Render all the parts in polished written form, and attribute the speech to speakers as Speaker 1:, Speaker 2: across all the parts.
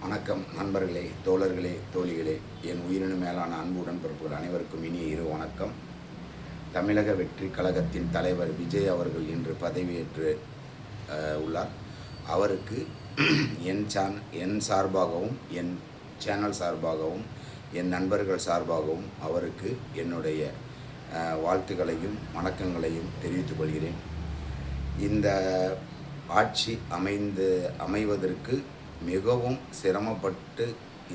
Speaker 1: வணக்கம் நண்பர்களே, தோழர்களே, தோழிகளே, என் உயிரினும் மேலான அன்பு உடன்பிறப்புகள் அனைவருக்கும் இனிய இரு வணக்கம். தமிழக வெற்றி கழகத்தின் தலைவர் விஜய் அவர்கள் இன்று பதவியேற்று உள்ளார். அவருக்கு என் சார்பாகவும், என் சேனல் சார்பாகவும், என் நண்பர்கள் சார்பாகவும் அவருக்கு என்னுடைய வாழ்த்துக்களையும் வணக்கங்களையும் தெரிவித்துக் கொள்கிறேன். இந்த ஆட்சி அமைவதற்கு மிகவும் சிரமப்பட்டு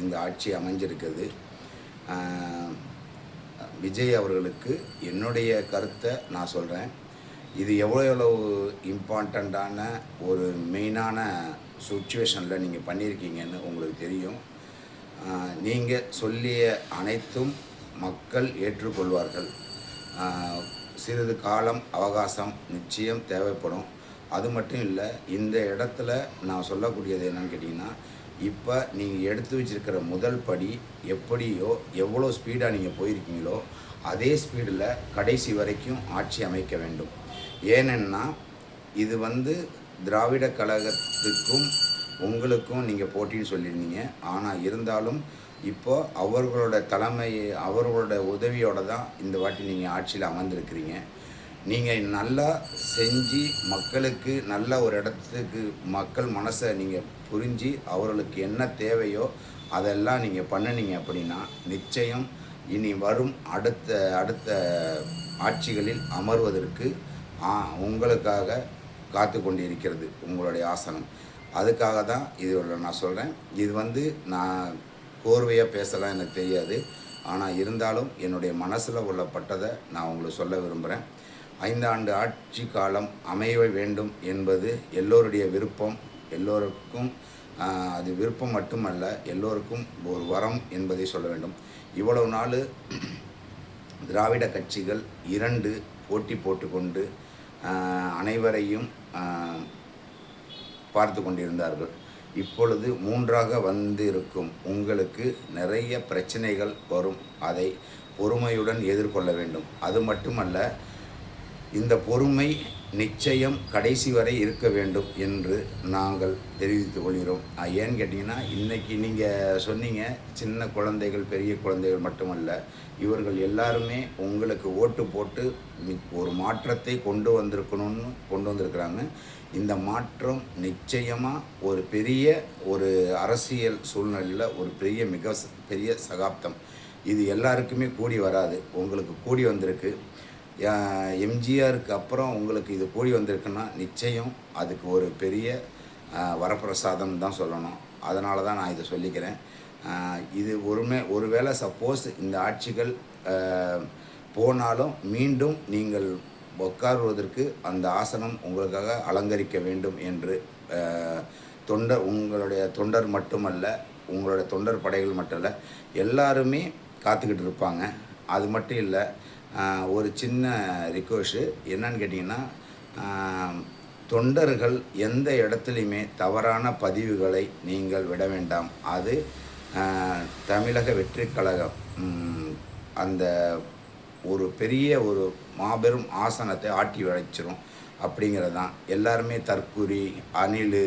Speaker 1: இந்த ஆட்சி அமைஞ்சிருக்குது. விஜய் அவர்களுக்கு என்னுடைய கருத்தை நான் சொல்கிறேன். இது எவ்வளோ இம்பார்ட்டண்ட்டான ஒரு மெயினான சுச்சுவேஷனில் நீங்கள் பண்ணியிருக்கீங்கன்னு உங்களுக்கு தெரியும். நீங்கள் சொல்லிய அனைத்தும் மக்கள் ஏற்றுக்கொள்வார்கள். சிறிது காலம் அவகாசம் நிச்சயம் தேவைப்படும். அது மட்டும் இல்லை, இந்த இடத்துல நான் சொல்லக்கூடியது என்னன்னு கேட்டிங்கன்னா, இப்போ நீங்கள் எடுத்து வச்சுருக்கிற முதல் படி எப்படியோ எவ்வளோ ஸ்பீடாக நீங்கள் போயிருக்கீங்களோ அதே ஸ்பீடில் கடைசி வரைக்கும் ஆட்சி அமைக்க வேண்டும். ஏனென்னா இது திராவிட கழகத்துக்கும் உங்களுக்கும் நீங்கள் போட்டின்னு சொல்லியிருந்தீங்க. ஆனால் இருந்தாலும் இப்போ அவர்களோட உதவியோடு தான் இந்த வாட்டி நீங்கள் ஆட்சியில் அமர்ந்திருக்கிறீங்க. நீங்கள் நல்லா செஞ்சு மக்களுக்கு நல்ல ஒரு இடத்துக்கு மக்கள் மனசை நீங்கள் புரிஞ்சு அவர்களுக்கு என்ன தேவையோ அதெல்லாம் நீங்கள் பண்ணினீங்க அப்படின்னா நிச்சயம் இனி வரும் அடுத்த ஆட்சிகளில் அமர்வதற்கு உங்களுக்காக காத்து கொண்டிருக்கிறது உங்களுடைய ஆசனம். அதுக்காக தான் இது நான் சொல்கிறேன். இது நான் கோர்வையாக பேசலாம் எனக்கு தெரியாது. ஆனால் இருந்தாலும் என்னுடைய மனசில் உள்ளப்பட்டதை நான் உங்களுக்கு சொல்ல விரும்புகிறேன். 5 ஆண்டு ஆட்சி காலம் அமைய வேண்டும் என்பது எல்லோருடைய விருப்பம். எல்லோருக்கும் அது விருப்பம் மட்டுமல்ல, எல்லோருக்கும் ஒரு வரம் என்பதை சொல்ல வேண்டும். இவ்வளவு நாள் திராவிட கட்சிகள் 2 போட்டி போட்டுக்கொண்டு அனைவரையும் பார்த்து கொண்டிருந்தார்கள். இப்பொழுது 3ஆக வந்திருக்கும் உங்களுக்கு நிறைய பிரச்சனைகள் வரும். அதை பொறுமையுடன் எதிர்கொள்ள வேண்டும். அது மட்டுமல்ல, இந்த பொறுமை நிச்சயம் கடைசி வரை இருக்க வேண்டும் என்று நாங்கள் தெரிவித்துக் கொள்கிறோம். ஏன்னு கேட்டிங்கன்னா, இன்றைக்கி நீங்கள் சொன்னீங்க சின்ன குழந்தைகள் பெரிய குழந்தைகள் மட்டுமல்ல, இவர்கள் எல்லாருமே உங்களுக்கு ஓட்டு போட்டு ஒரு மாற்றத்தை கொண்டு வந்திருக்கிறாங்க. இந்த மாற்றம் நிச்சயமாக ஒரு பெரிய ஒரு அரசியல் சூழ்நிலையில் ஒரு மிக பெரிய சகாப்தம். இது எல்லாருக்குமே கூடி வராது, உங்களுக்கு கூடி வந்திருக்கு. எம்ஜிஆருக்கு அப்புறம் உங்களுக்கு இது கூடி வந்திருக்குன்னா நிச்சயம் அதுக்கு ஒரு பெரிய வரப்பிரசாதம் தான் சொல்லணும். அதனால தான் நான் இதை சொல்லிக்கிறேன். இது ஒருவேளை சப்போஸ் இந்த ஆட்சிகள் போனாலும் மீண்டும் நீங்கள் உட்காருவதற்கு அந்த ஆசனம் உங்களுக்காக அலங்கரிக்க வேண்டும் என்று உங்களுடைய தொண்டர் மட்டுமல்ல, உங்களுடைய தொண்டர் படைகள் மட்டும் இல்லை, எல்லாருமே காத்துக்கிட்டு இருப்பாங்க. அது மட்டும் இல்லை, ஒரு சின்ன ரிக்வெஸ்ட்டு என்னன்னு கேட்டிங்கன்னா, தொண்டர்கள் எந்த இடத்துலையுமே தவறான பதிவுகளை நீங்கள் விட வேண்டாம். அது தமிழக வெற்றி கழகம் அந்த ஒரு பெரிய ஒரு மாபெரும் ஆசனத்தை ஆட்டி வச்சிரும் அப்படிங்கிறது தான். எல்லாருமே தற்கூரி அணில்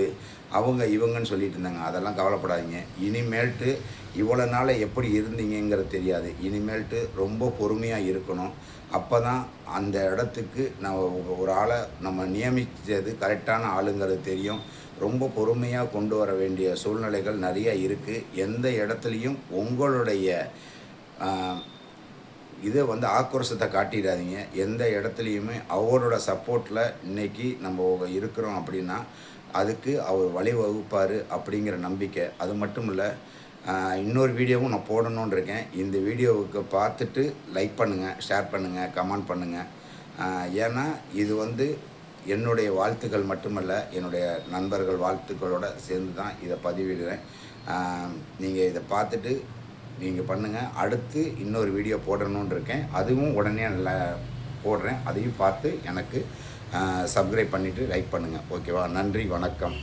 Speaker 1: அவங்க இவங்கன்னு சொல்லிட்டு இருந்தாங்க. அதெல்லாம் கவலைப்படாதீங்க. இனிமேல்ட்டு இவ்வளோ நாள் எப்படி இருந்தீங்கிறது தெரியாது. இனிமேல்ட்டு ரொம்ப பொறுமையாக இருக்கணும். அப்போ தான் அந்த இடத்துக்கு ஒரு ஆளை நம்ம நியமித்தது கரெக்டான ஆளுங்கிறது தெரியும். ரொம்ப பொறுமையாக கொண்டு வர வேண்டிய சூழ்நிலைகள் நிறையா இருக்குது. எந்த இடத்துலையும் உங்களுடைய இதை ஆக்ரோஷத்தை காட்டிடாதீங்க. எந்த இடத்துலையுமே அவரோட சப்போர்ட்டில் இன்றைக்கி நம்ம இருக்கிறோம் அப்படின்னா அதுக்கு அவர் வழிவகுப்பார் அப்படிங்கிற நம்பிக்கை. அது மட்டும் இல்லை, இன்னொரு வீடியோவும் நான் போடணுன்னு இருக்கேன். இந்த வீடியோவுக்கு பார்த்துட்டு லைக் பண்ணுங்கள், ஷேர் பண்ணுங்கள், கமெண்ட் பண்ணுங்கள். ஏன்னா இது என்னுடைய வாழ்த்துக்கள் மட்டுமல்ல, என்னுடைய நண்பர்கள் வாழ்த்துக்களோடு சேர்ந்து தான் இதை பதிவிடுறேன். நீங்கள் இதை பார்த்துட்டு நீங்கள் பண்ணுங்கள். அடுத்து இன்னொரு வீடியோ போடணுன்னு இருக்கேன். அதுவும் உடனே நல்லா போடுறேன். அதையும் பார்த்து எனக்கு சப்ஸ்கிரைப் பண்ணிவிட்டு லைக் பண்ணுங்கள். ஓகேவா? நன்றி, வணக்கம்.